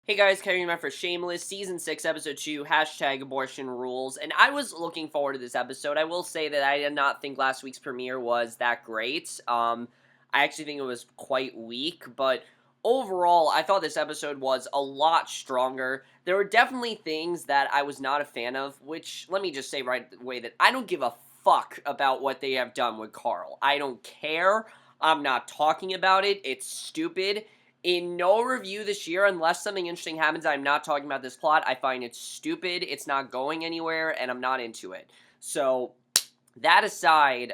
Hey guys, Kenney for Shameless, Season 6, Episode 2, hashtag abortion rules, and I was looking forward to this episode. I will say that I did not think last week's premiere was that great. I actually think it was quite weak, but overall, I thought this episode was a lot stronger. There were definitely things that I was not a fan of, which, let me just say right away that I don't give a fuck about what they have done with Carl. I don't care. I'm not talking about it. It's stupid. In no review this year, unless something interesting happens, I'm not talking about this plot. I find it stupid, it's not going anywhere, and I'm not into it. So, that aside,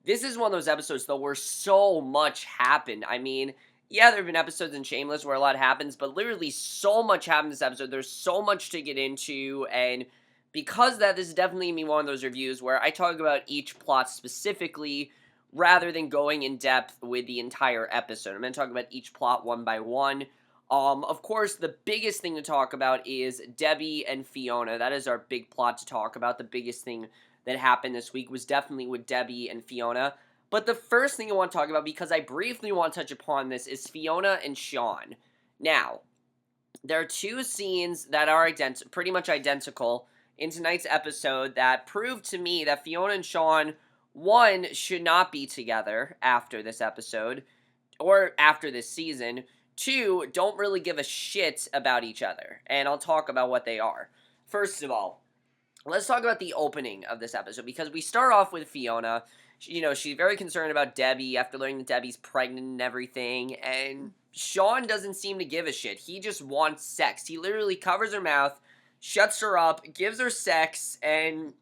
this is one of those episodes, though, where so much happened. I mean, yeah, there have been episodes in Shameless where a lot happens, but literally so much happened in this episode. There's so much to get into, and because of that, this is definitely me one of those reviews where I talk about each plot specifically, rather than going in depth with the entire episode. I'm going to talk about each plot one by one. Of course, the biggest thing to talk about is Debbie and Fiona. That is our big plot to talk about. The biggest thing that happened this week was definitely with Debbie and Fiona. But the first thing I want to talk about, because I briefly want to touch upon this, is Fiona and Sean. Now, there are two scenes that are pretty much identical in tonight's episode that prove to me that Fiona and Sean, one, should not be together after this episode, or after this season. Two, don't really give a shit about each other, and I'll talk about what they are. First of all, let's talk about the opening of this episode, because we start off with Fiona. She's very concerned about Debbie after learning that Debbie's pregnant and everything, and Sean doesn't seem to give a shit. He just wants sex. He literally covers her mouth, shuts her up, gives her sex, and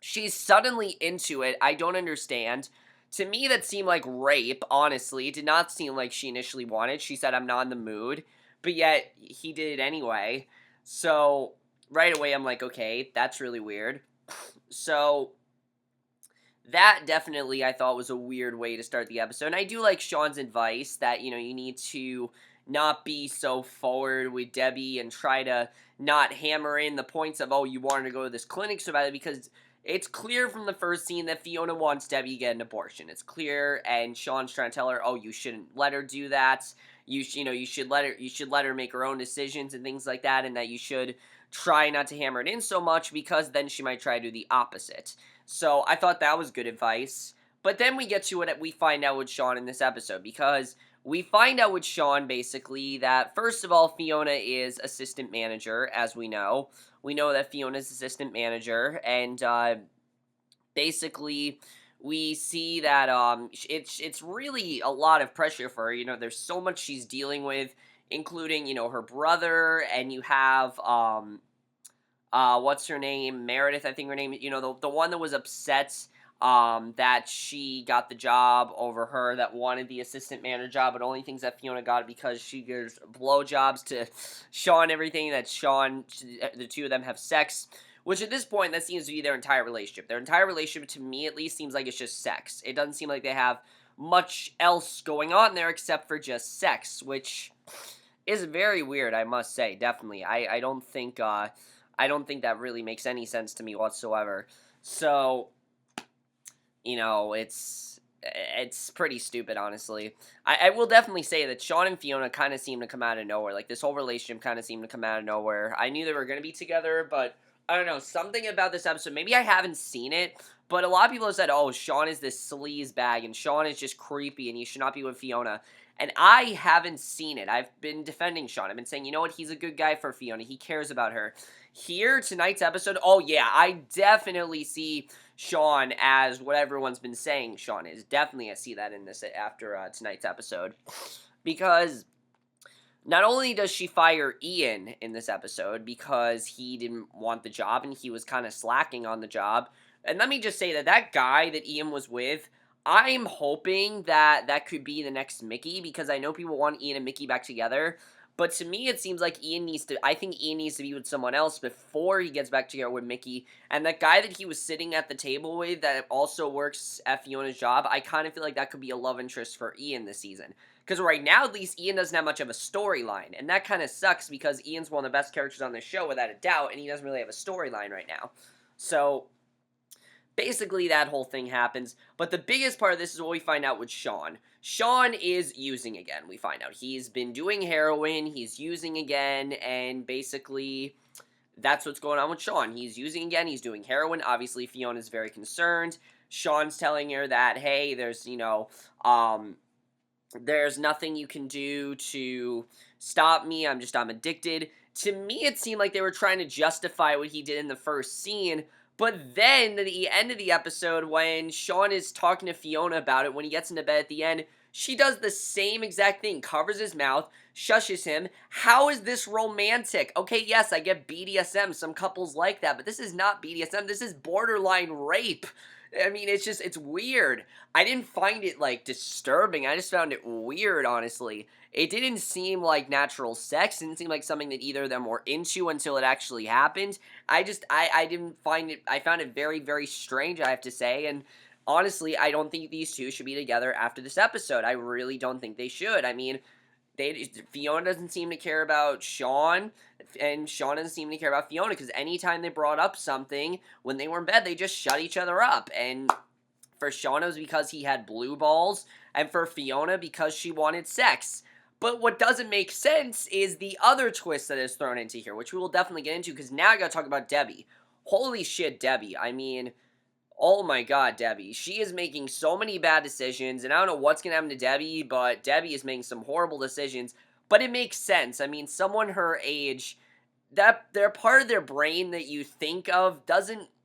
she's suddenly into it. I don't understand. To me, that seemed like rape, honestly. It did not seem like she initially wanted. She said, I'm not in the mood. But yet, he did it anyway. So, right away, I'm like, okay, that's really weird. So, that definitely, I thought, was a weird way to start the episode. And I do like Sean's advice that, you need to not be so forward with Debbie and try to not hammer in the points of, oh, you wanted to go to this clinic so badly, because it's clear from the first scene that Fiona wants Debbie to get an abortion. It's clear, and Sean's trying to tell her, oh, you shouldn't let her do that. You should let her make her own decisions and things like that, and that you should try not to hammer it in so much, because then she might try to do the opposite. So I thought that was good advice. But then we get to what we find out with Sean in this episode, because we find out with Sean, basically, that, first of all, Fiona is assistant manager, as we know. We know that Fiona's assistant manager, and, basically, we see that, it's really a lot of pressure for her. There's so much she's dealing with, including, her brother, and you have, what's her name? Meredith, I think her name, the one that was upset, that she got the job over her, that wanted the assistant manager job, but only thinks that Fiona got it because she gives blowjobs to Sean and everything, that the two of them have sex, which at this point, that seems to be their entire relationship. Their entire relationship, to me at least, seems like it's just sex. It doesn't seem like they have much else going on there except for just sex, which is very weird, I must say, definitely. I don't think that really makes any sense to me whatsoever. So, it's pretty stupid, honestly. I will definitely say that Sean and Fiona kind of seem to come out of nowhere. Like, this whole relationship kind of seemed to come out of nowhere. I knew they were going to be together, but I don't know, something about this episode, maybe I haven't seen it, but a lot of people have said, oh, Sean is this sleaze bag, and Sean is just creepy, and he should not be with Fiona. And I haven't seen it. I've been defending Sean. I've been saying, you know what, he's a good guy for Fiona. He cares about her. Here, tonight's episode, oh yeah, I definitely see Sean as what everyone's been saying Sean is. Definitely I see that in this after tonight's episode. Because not only does she fire Ian in this episode because he didn't want the job and he was kind of slacking on the job. And let me just say that guy that Ian was with, I'm hoping that could be the next Mickey, because I know people want Ian and Mickey back together. But to me, it seems like I think Ian needs to be with someone else before he gets back together with Mickey. And that guy that he was sitting at the table with that also works at Fiona's job, I kind of feel like that could be a love interest for Ian this season. Because right now, at least, Ian doesn't have much of a storyline. And that kind of sucks, because Ian's one of the best characters on the show, without a doubt, and he doesn't really have a storyline right now. So Basically, that whole thing happens, but the biggest part of this is what we find out with Sean. Sean is using again, we find out. He's been doing heroin, he's using again, and basically, that's what's going on with Sean. He's using again, he's doing heroin. Obviously, Fiona's very concerned. Sean's telling her that, hey, there's nothing you can do to stop me. I'm addicted. To me, it seemed like they were trying to justify what he did in the first scene. But then, at the end of the episode, when Sean is talking to Fiona about it, when he gets into bed at the end, she does the same exact thing. Covers his mouth, shushes him. How is this romantic? Okay, yes, I get BDSM. Some couples like that. But this is not BDSM. This is borderline rape. I mean, it's weird. I didn't find it, like, disturbing. I just found it weird, honestly. It didn't seem like natural sex. It didn't seem like something that either of them were into until it actually happened. I didn't find it, I found it very, very strange, I have to say, and honestly, I don't think these two should be together after this episode. I really don't think they should. I mean, Fiona doesn't seem to care about Sean, and Sean doesn't seem to care about Fiona, because anytime they brought up something, when they were in bed, they just shut each other up, and for Sean, it was because he had blue balls, and for Fiona, because she wanted sex. But what doesn't make sense is the other twist that is thrown into here, which we will definitely get into, because now I gotta talk about Debbie. Holy shit, Debbie. I mean, oh my god, Debbie. She is making so many bad decisions, and I don't know what's gonna happen to Debbie, but Debbie is making some horrible decisions, but it makes sense. I mean, someone her age, that their part of their brain that you think of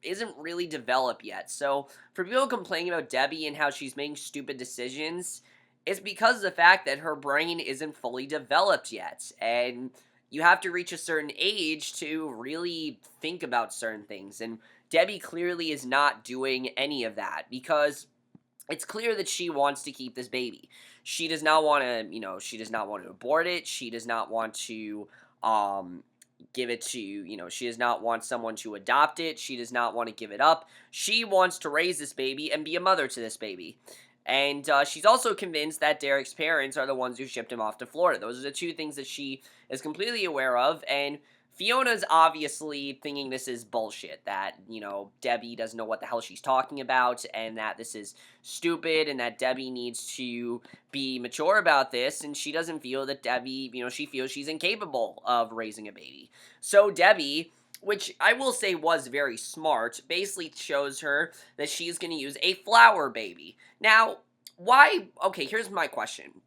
isn't really developed yet. So, for people complaining about Debbie and how she's making stupid decisions, it's because of the fact that her brain isn't fully developed yet, and you have to reach a certain age to really think about certain things, and Debbie clearly is not doing any of that, because it's clear that she wants to keep this baby. She does not want to, she does not want to abort it. She does not want to, give it to, she does not want someone to adopt it. She does not want to give it up. She wants to raise this baby and be a mother to this baby. And she's also convinced that Derek's parents are the ones who shipped him off to Florida. Those are the two things that she is completely aware of, and Fiona's obviously thinking this is bullshit, that, Debbie doesn't know what the hell she's talking about, and that this is stupid, and that Debbie needs to be mature about this, and she doesn't feel that Debbie, she feels she's incapable of raising a baby. So Debbie, which I will say was very smart, basically shows her that she's going to use a flower baby. Now, why, okay, here's my question.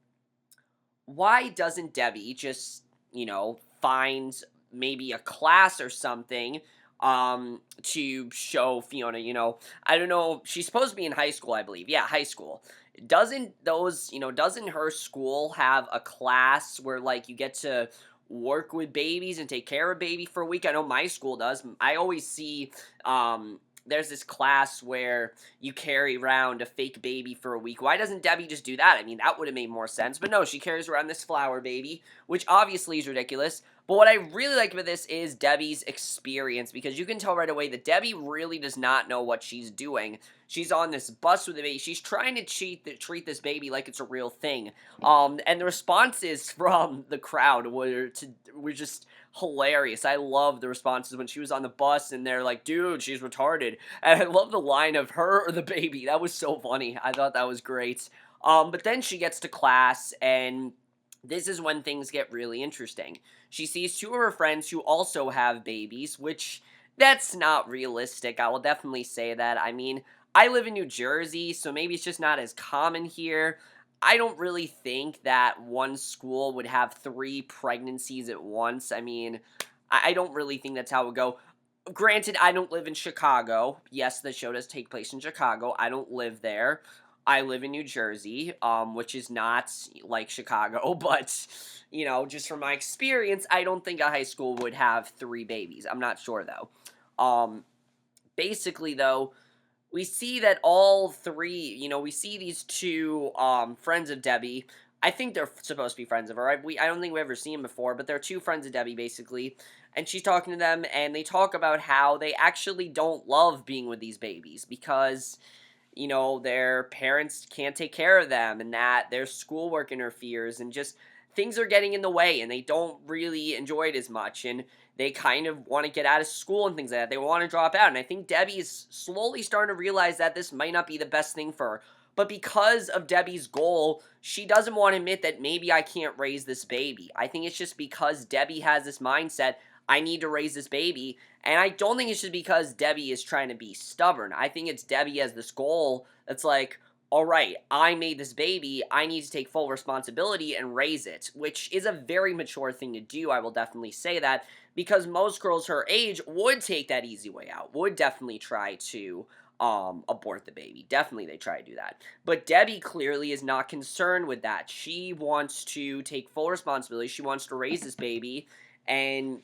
Why doesn't Debbie just, find maybe a class or something to show Fiona, I don't know, she's supposed to be in high school, I believe. Yeah, high school. Doesn't her school have a class where, like, you get to work with babies and take care of a baby for a week? I know my school does. I always see, there's this class where you carry around a fake baby for a week. Why doesn't Debbie just do that? I mean, that would have made more sense. But no, she carries around this flower baby, which obviously is ridiculous. But what I really like about this is Debbie's experience, because you can tell right away that Debbie really does not know what she's doing. She's on this bus with the baby. She's trying to treat this baby like it's a real thing. And the responses from the crowd were just hilarious. I love the responses when she was on the bus and they're like, dude, she's retarded. And I love the line of her or the baby. That was so funny. I thought that was great. But then she gets to class, and this is when things get really interesting. She sees two of her friends who also have babies, which, that's not realistic. I will definitely say that. I mean, I live in New Jersey, so maybe it's just not as common here. I don't really think that one school would have 3 pregnancies at once. I mean, I don't really think that's how it would go. Granted, I don't live in Chicago. Yes, the show does take place in Chicago. I don't live there. I live in New Jersey, which is not like Chicago, but, just from my experience, I don't think a high school would have 3 babies. I'm not sure, though. Basically, though, we see that all 3, we see these 2, friends of Debbie. I think they're supposed to be friends of her. I don't think we've ever seen them before, but they're 2 friends of Debbie, basically. And she's talking to them, and they talk about how they actually don't love being with these babies, because their parents can't take care of them, and that their schoolwork interferes, and just things are getting in the way and they don't really enjoy it as much, and they kind of want to get out of school and things like that. They want to drop out, and I think Debbie is slowly starting to realize that this might not be the best thing for her. But because of Debbie's goal, she doesn't want to admit that maybe I can't raise this baby. I think it's just because Debbie has this mindset, I need to raise this baby. And I don't think it's just because Debbie is trying to be stubborn. I think it's Debbie has this goal that's like, all right, I made this baby, I need to take full responsibility and raise it, which is a very mature thing to do, I will definitely say that, because most girls her age would take that easy way out, would definitely try to abort the baby. Definitely they try to do that. But Debbie clearly is not concerned with that. She wants to take full responsibility. She wants to raise this baby, and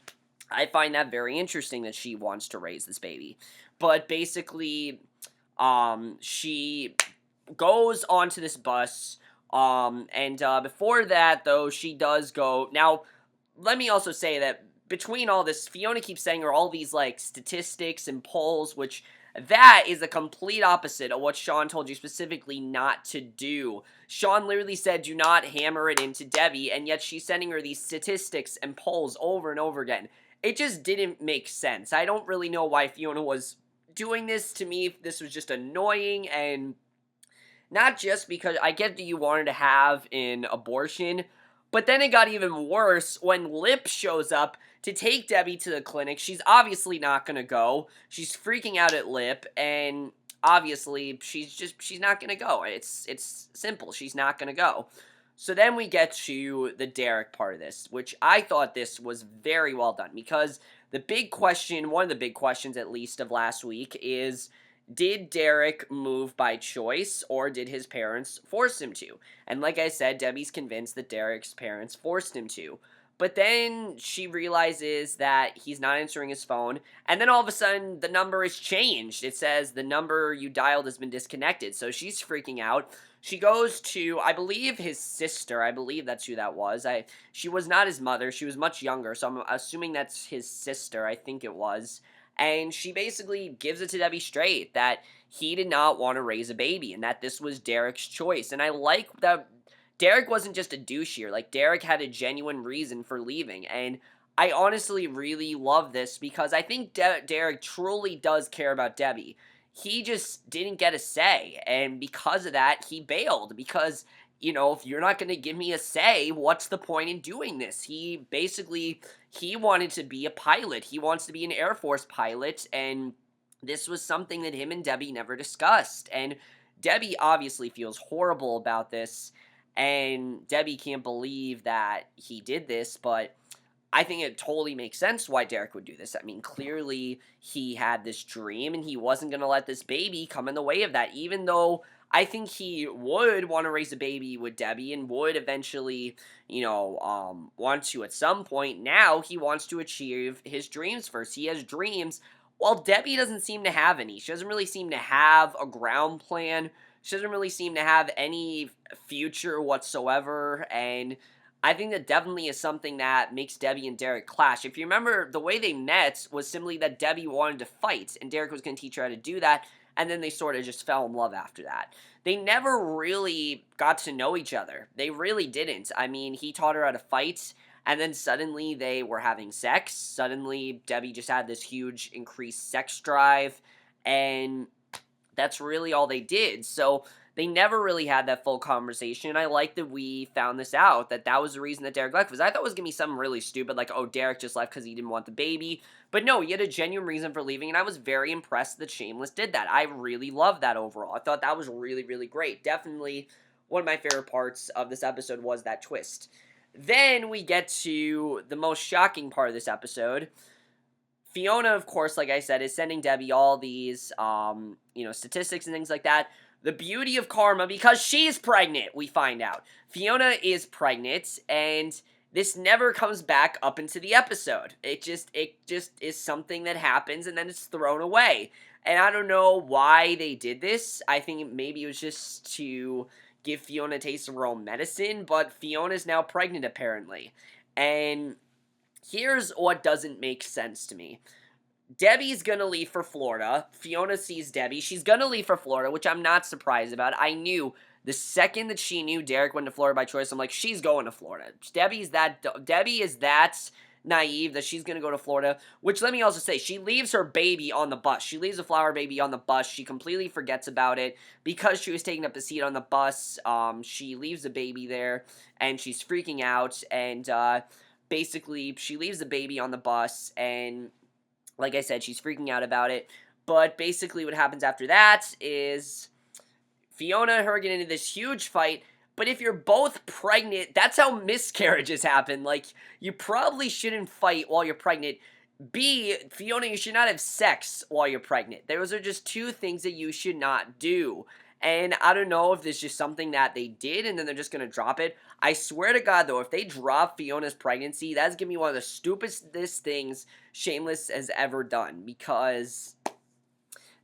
I find that very interesting that she wants to raise this baby. But basically, she goes onto this bus, and before that, though, she does go. Now, let me also say that between all this, Fiona keeps saying her all these, like, statistics and polls, which that is the complete opposite of what Sean told you specifically not to do. Sean literally said, do not hammer it into Debbie, and yet she's sending her these statistics and polls over and over again. It just didn't make sense. I don't really know why Fiona was doing this. To me, this was just annoying, and not just because I get that you wanted to have an abortion, but then it got even worse when Lip shows up to take Debbie to the clinic. She's obviously not going to go. She's freaking out at Lip, and obviously she's not going to go. It's simple. She's not going to go. So then we get to the Derek part of this, which I thought this was very well done, because the big question, one of the big questions at least of last week, is did Derek move by choice, or did his parents force him to? And like I said, Debbie's convinced that Derek's parents forced him to. But then she realizes that he's not answering his phone, and then all of a sudden, the number is changed. It says the number you dialed has been disconnected, so she's freaking out. She goes to, I believe, his sister. I believe that's who that was. She was not his mother. She was much younger, so I'm assuming that's his sister. I think it was. And she basically gives it to Debbie straight that he did not want to raise a baby and that this was Derek's choice. And I like that Derek wasn't just a douche here. Like, Derek had a genuine reason for leaving. And I honestly really love this because I think Derek truly does care about Debbie. He just didn't get a say. And because of that, he bailed. Because, you know, if you're not going to give me a say, what's the point in doing this? He wanted to be a pilot. He wants to be an Air Force pilot, and this was something that him and Debbie never discussed. And Debbie obviously feels horrible about this, and Debbie can't believe that he did this, but I think it totally makes sense why Derek would do this. I mean, clearly he had this dream, and he wasn't going to let this baby come in the way of that, even though I think he would want to raise a baby with Debbie and would eventually, want to at some point. Now he wants to achieve his dreams first. He has dreams, while Debbie doesn't seem to have any. She doesn't really seem to have a ground plan. She doesn't really seem to have any future whatsoever, and I think that definitely is something that makes Debbie and Derek clash. If you remember, the way they met was simply that Debbie wanted to fight, and Derek was going to teach her how to do that, and then they sort of just fell in love after that. They never really got to know each other. They really didn't. I mean, he taught her how to fight, and then suddenly they were having sex. Suddenly, Debbie just had this huge increased sex drive, and that's really all they did. So they never really had that full conversation, and I like that we found this out, that was the reason that Derek left, because I thought it was going to be something really stupid, like, oh, Derek just left because he didn't want the baby, but no, he had a genuine reason for leaving, and I was very impressed that Shameless did that. I really loved that overall. I thought that was really, really great. Definitely one of my favorite parts of this episode was that twist. Then we get to the most shocking part of this episode. Fiona, of course, like I said, is sending Debbie all these, statistics and things like that. The beauty of karma, because she's pregnant, we find out. Fiona is pregnant, and this never comes back up into the episode. It just is something that happens, and then it's thrown away. And I don't know why they did this. I think maybe it was just to give Fiona a taste of her own medicine, but Fiona is now pregnant, apparently. And here's what doesn't make sense to me. Debbie's gonna leave for Florida. Fiona sees Debbie. She's gonna leave for Florida, which I'm not surprised about. I knew The second that she knew Derek went to Florida by choice, I'm like, she's going to Florida. Debbie is that naive that she's going to go to Florida, which let me also say, she leaves her baby on the bus. She leaves the flower baby on the bus. She completely forgets about it because she was taking up the seat on the bus. She leaves the baby there, and she's freaking out, and basically, she leaves the baby on the bus, and like I said, she's freaking out about it. But basically what happens after that is Fiona and her get into this huge fight. But if you're both pregnant, that's how miscarriages happen. Like, you probably shouldn't fight while you're pregnant. B, Fiona, you should not have sex while you're pregnant. Those are just two things that you should not do. And I don't know if this is just something that they did and then they're just going to drop it. I swear to God, though, if they drop Fiona's pregnancy, that's going to be one of the stupidest things Shameless has ever done. Because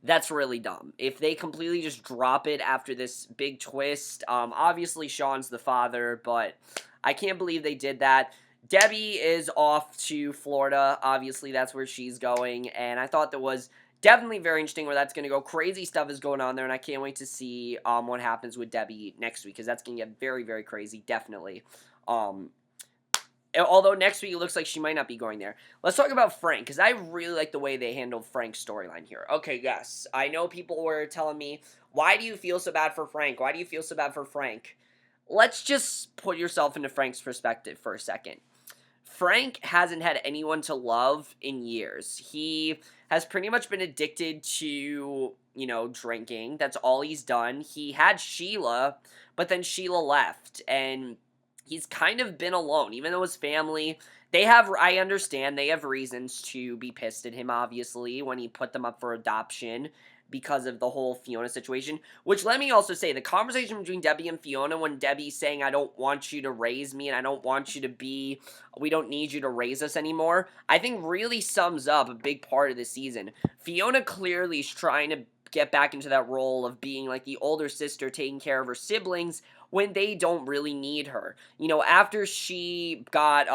that's really dumb. If they completely just drop it after this big twist, obviously Sean's the father, but I can't believe they did that. Debbie is off to Florida. Obviously, that's where she's going, and I thought that was definitely very interesting where that's going to go. Crazy stuff is going on there, and I can't wait to see what happens with Debbie next week, because that's going to get very, very crazy, definitely. Although next week it looks like she might not be going there. Let's talk about Frank, because I really like the way they handled Frank's storyline here. Okay, yes, I know people were telling me, why do you feel so bad for Frank? Why do you feel so bad for Frank? Let's just put yourself into Frank's perspective for a second. Frank hasn't had anyone to love in years. He has pretty much been addicted to, drinking. That's all he's done. He had Sheila, but then Sheila left, and he's kind of been alone, even though his family, I understand, they have reasons to be pissed at him, obviously, when he put them up for adoption because of the whole Fiona situation, which let me also say, the conversation between Debbie and Fiona when Debbie's saying, I don't want you to raise me and I don't want you to be, we don't need you to raise us anymore, I think really sums up a big part of the season. Fiona clearly is trying to get back into that role of being like the older sister taking care of her siblings when they don't really need her. After she got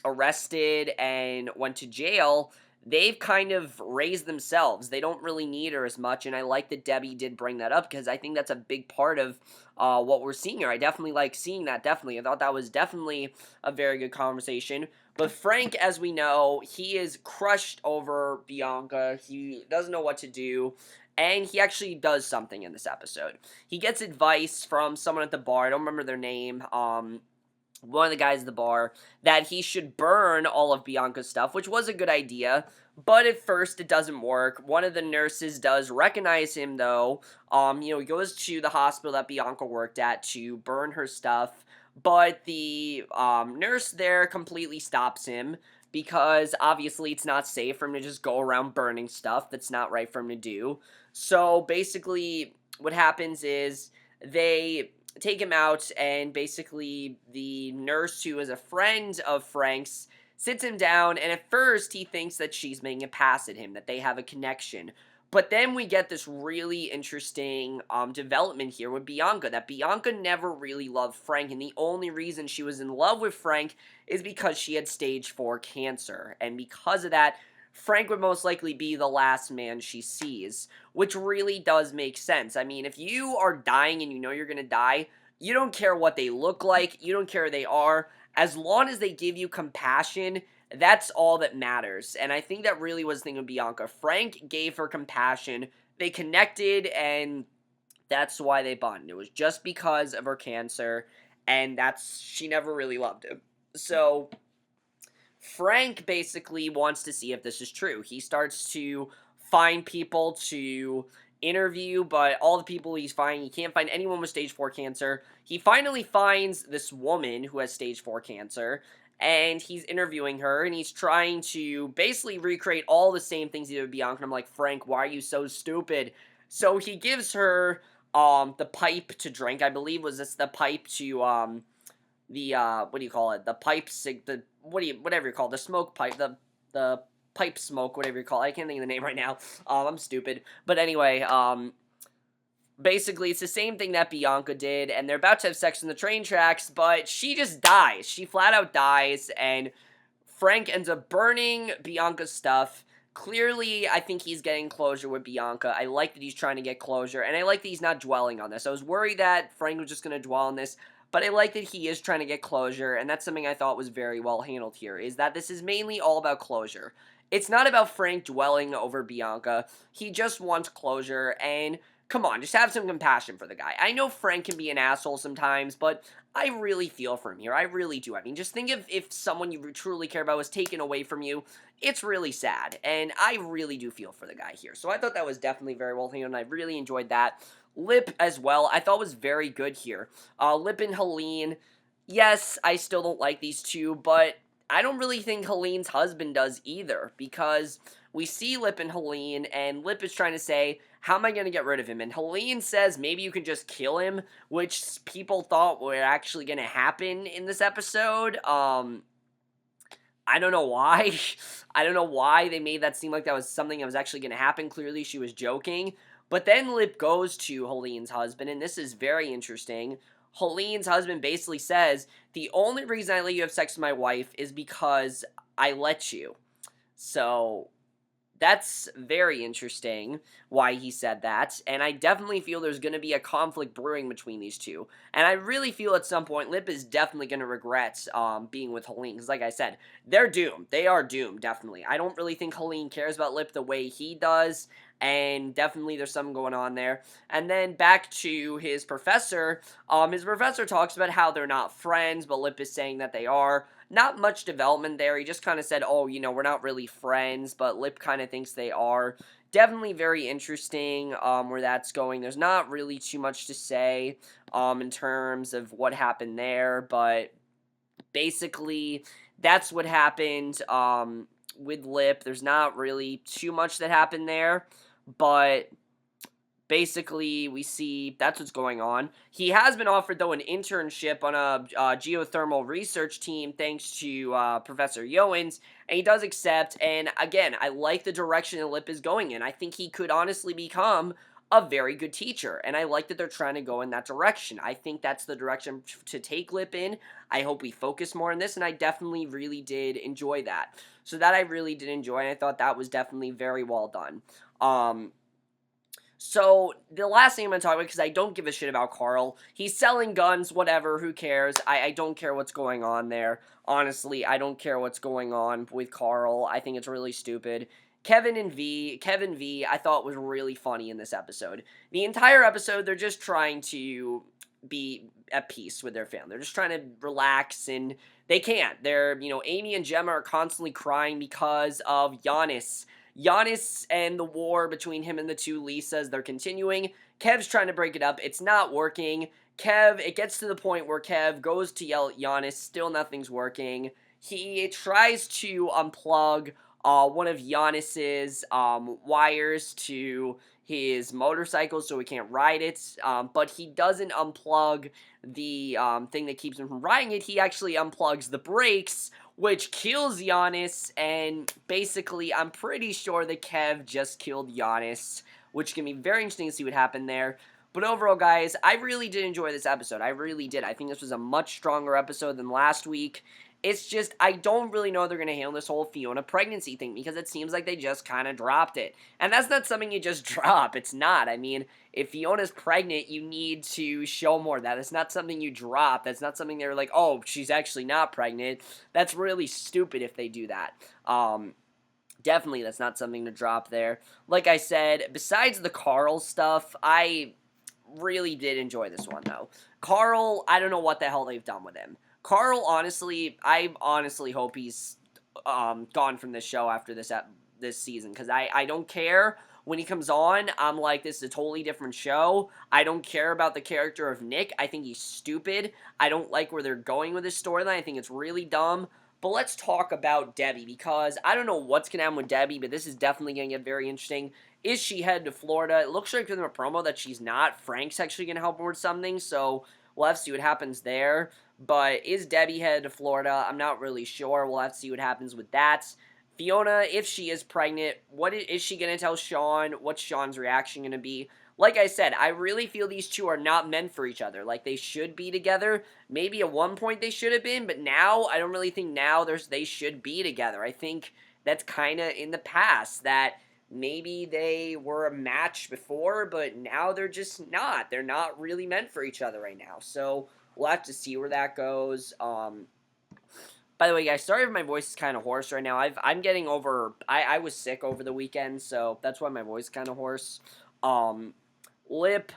arrested and went to jail, they've kind of raised themselves. They don't really need her as much, and I like that Debbie did bring that up, because I think that's a big part of what we're seeing here. I definitely like seeing that, definitely. I thought that was definitely a very good conversation. But Frank, as we know, he is crushed over Bianca. He doesn't know what to do. And he actually does something in this episode. He gets advice from someone at the bar. I don't remember their name. One of the guys at the bar, that he should burn all of Bianca's stuff, which was a good idea. But at first, it doesn't work. One of the nurses does recognize him, though. He goes to the hospital that Bianca worked at to burn her stuff. But the nurse there completely stops him, because obviously it's not safe for him to just go around burning stuff. That's not right for him to do. So basically what happens is they take him out, and basically the nurse, who is a friend of Frank's, sits him down, and at first he thinks that she's making a pass at him, that they have a connection. But then we get this really interesting development here with Bianca, that Bianca never really loved Frank, and the only reason she was in love with Frank is because she had stage 4 cancer, and because of that, Frank would most likely be the last man she sees, which really does make sense. I mean, if you are dying and you know you're going to die, you don't care what they look like, you don't care who they are, as long as they give you compassion, that's all that matters. And I think that really was the thing with Bianca. Frank gave her compassion, they connected, and that's why they bonded. It was just because of her cancer, and she never really loved him. So Frank basically wants to see if this is true. He starts to find people to interview, but all the people he's finding, he can't find anyone with stage 4 cancer. He finally finds this woman who has stage 4 cancer, and he's interviewing her, and he's trying to basically recreate all the same things he did with Bianca. And I'm like, Frank, why are you so stupid? So he gives her the pipe to drink. I believe was this the pipe to what do you call it? The pipe whatever you call it, the smoke pipe, the pipe smoke, whatever you call it. I can't think of the name right now. I'm stupid. But anyway, basically it's the same thing that Bianca did, and they're about to have sex in the train tracks, but she just dies. She flat out dies, and Frank ends up burning Bianca's stuff, Clearly, I think he's getting closure with Bianca. I like that he's trying to get closure, and I like that he's not dwelling on this. I was worried that Frank was just going to dwell on this, but I like that he is trying to get closure, and that's something I thought was very well handled here, is that this is mainly all about closure. It's not about Frank dwelling over Bianca. He just wants closure, and come on, just have some compassion for the guy. I know Frank can be an asshole sometimes, but I really feel for him here. I really do. I mean, just think if someone you truly care about was taken away from you. It's really sad, and I really do feel for the guy here. So I thought that was definitely very well handled, and I really enjoyed that. Lip as well, I thought was very good here. Lip and Helene, yes, I still don't like these two, but I don't really think Helene's husband does either, because we see Lip and Helene, and Lip is trying to say, how am I going to get rid of him? And Helene says, maybe you can just kill him, which people thought were actually going to happen in this episode. I don't know why. I don't know why they made that seem like that was something that was actually going to happen. Clearly, she was joking. But then Lip goes to Helene's husband, and this is very interesting. Helene's husband basically says, the only reason I let you have sex with my wife is because I let you. So that's very interesting why he said that, and I definitely feel there's going to be a conflict brewing between these two, and I really feel at some point Lip is definitely going to regret being with Helene, because like I said, they're doomed. They are doomed, definitely. I don't really think Helene cares about Lip the way he does, and definitely there's something going on there. And then back to his professor talks about how they're not friends, but Lip is saying that they are. Not much development there. He just kind of said, oh, you know, we're not really friends, but Lip kind of thinks they are. Definitely very interesting where that's going. There's not really too much to say in terms of what happened there, but basically that's what happened with Lip. There's not really too much that happened there, but basically, we see that's what's going on. He has been offered, though, an internship on a geothermal research team thanks to Professor Yoens, and he does accept, and again, I like the direction that Lip is going in. I think he could honestly become a very good teacher, and I like that they're trying to go in that direction. I think that's the direction to take Lip in. I hope we focus more on this, and I definitely really did enjoy that. So that I really did enjoy, and I thought that was definitely very well done. So, the last thing I'm going to talk about, because I don't give a shit about Carl, he's selling guns, whatever, who cares, I don't care what's going on there, honestly, I don't care what's going on with Carl, I think it's really stupid. Kevin V, I thought was really funny in this episode. The entire episode, they're just trying to be at peace with their family, they're just trying to relax, and they can't, Amy and Gemma are constantly crying because of Giannis and the war between him and the two Lisas, they're continuing. Kev's trying to break it up. It's not working. It gets to the point where Kev goes to yell at Giannis. Still nothing's working. He tries to unplug one of Giannis's wires to his motorcycle so he can't ride it, but he doesn't unplug the thing that keeps him from riding it. He actually unplugs the brakes, which kills Giannis, and basically, I'm pretty sure that Kev just killed Giannis, which can be very interesting to see what happened there. But overall, guys, I really did enjoy this episode. I really did. I think this was a much stronger episode than last week. It's just, I don't really know they're going to handle this whole Fiona pregnancy thing, because it seems like they just kind of dropped it. And that's not something you just drop. It's not. I mean, if Fiona's pregnant, you need to show more of that. It's not something you drop. That's not something they're like, oh, she's actually not pregnant. That's really stupid if they do that. Definitely that's not something to drop there. Like I said, besides the Carl stuff, I really did enjoy this one, though. Carl, I don't know what the hell they've done with him. Carl, honestly, I honestly hope he's gone from this show after this season, because I don't care. When he comes on, I'm like, this is a totally different show. I don't care about the character of Nick. I think he's stupid. I don't like where they're going with this storyline. I think it's really dumb. But let's talk about Debbie, because I don't know what's going to happen with Debbie, but this is definitely going to get very interesting. Is she headed to Florida? It looks like from the promo that she's not. Frank's actually going to help her with something, so we'll have to see what happens there. But is Debbie headed to Florida? I'm not really sure. We'll have to see what happens with that. Fiona, if she is pregnant, what is she going to tell Sean? What's Sean's reaction going to be? Like I said, I really feel these two are not meant for each other. Like, they should be together. Maybe at one point they should have been, but now, I don't really think now they should be together. I think that's kind of in the past, that maybe they were a match before, but now they're just not. They're not really meant for each other right now. So we'll have to see where that goes. By the way, guys, sorry if my voice is kind of hoarse right now. I'm getting over. I was sick over the weekend, so that's why my voice is kind of hoarse. Lip,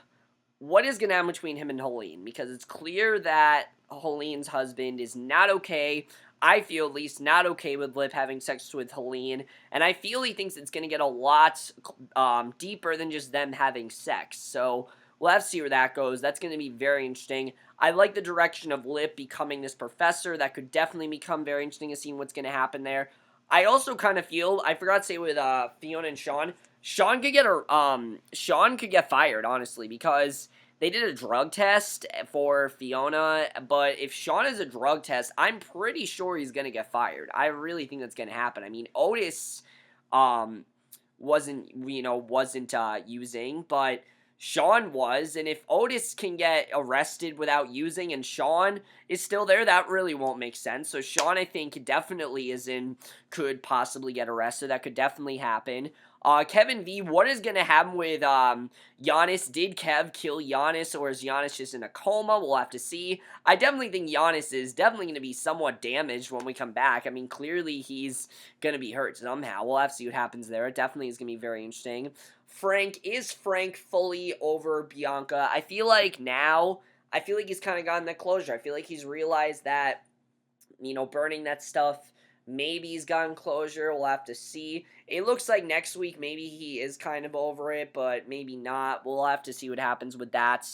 what is going to happen between him and Helene? Because it's clear that Helene's husband is not okay. I feel at least not okay with Lip having sex with Helene, and I feel he thinks it's going to get a lot deeper than just them having sex. So we'll have to see where that goes. That's going to be very interesting. I like the direction of Lip becoming this professor. That could definitely become very interesting to see what's going to happen there. I also kind of feel, I forgot to say with Fiona and Sean, Sean could get fired, honestly, because they did a drug test for Fiona, but if Sean has a drug test, I'm pretty sure he's going to get fired. I really think that's going to happen. I mean, Otis wasn't using, but Sean was, and if Otis can get arrested without using and Sean is still there, that really won't make sense. So Sean, I think, definitely could possibly get arrested. That could definitely happen. Kevin V, what is going to happen with Giannis? Did Kev kill Giannis, or is Giannis just in a coma? We'll have to see. I definitely think Giannis is definitely going to be somewhat damaged when we come back. I mean, clearly he's going to be hurt somehow. We'll have to see what happens there. It definitely is going to be very interesting. Is Frank fully over Bianca? I feel like he's kind of gotten that closure. I feel like he's realized that, burning that stuff, maybe he's gotten closure. We'll have to see. It looks like next week maybe he is kind of over it, but maybe not. We'll have to see what happens with that.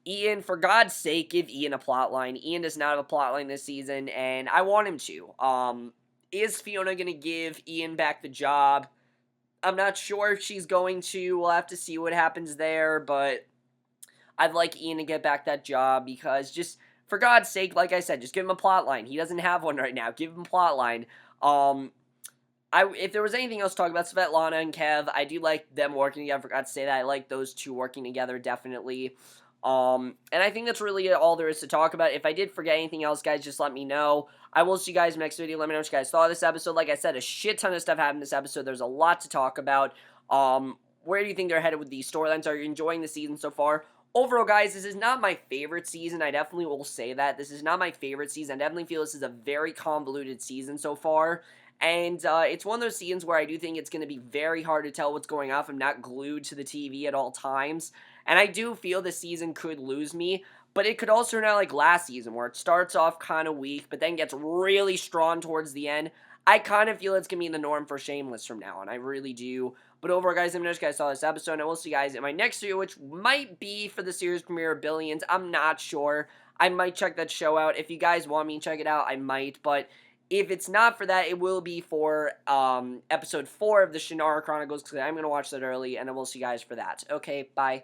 Ian, for God's sake, give Ian a plot line. Ian does not have a plot line this season, and I want him to. Is Fiona going to give Ian back the job? I'm not sure if she's going to. We'll have to see what happens there, but I'd like Ian to get back that job because just, for God's sake, like I said, just give him a plot line. He doesn't have one right now. Give him a plot line. If there was anything else to talk about, Svetlana and Kev, I do like them working together. I forgot to say that. I like those two working together, definitely. And I think that's really all there is to talk about. If I did forget anything else, guys, just let me know. I will see you guys in the next video. Let me know what you guys thought of this episode. Like I said, a shit ton of stuff happened in this episode. There's a lot to talk about. Where do you think they're headed with these storylines? Are you enjoying the season so far? Overall, guys, this is not my favorite season. I definitely will say that. This is not my favorite season. I definitely feel this is a very convoluted season so far. And it's one of those seasons where I do think it's going to be very hard to tell what's going on if I'm not glued to the TV at all times. And I do feel this season could lose me. But it could also turn out like last season, where it starts off kind of weak, but then gets really strong towards the end. I kind of feel it's going to be the norm for Shameless from now on. I really do. But overall, guys, let me know if you guys saw this episode, and I will see you guys in my next video, which might be for the series premiere of Billions. I'm not sure. I might check that show out. If you guys want me to check it out, I might. But if it's not for that, it will be for episode 4 of the Shanola Chronicles, because I'm going to watch that early, and I will see you guys for that. Okay, bye.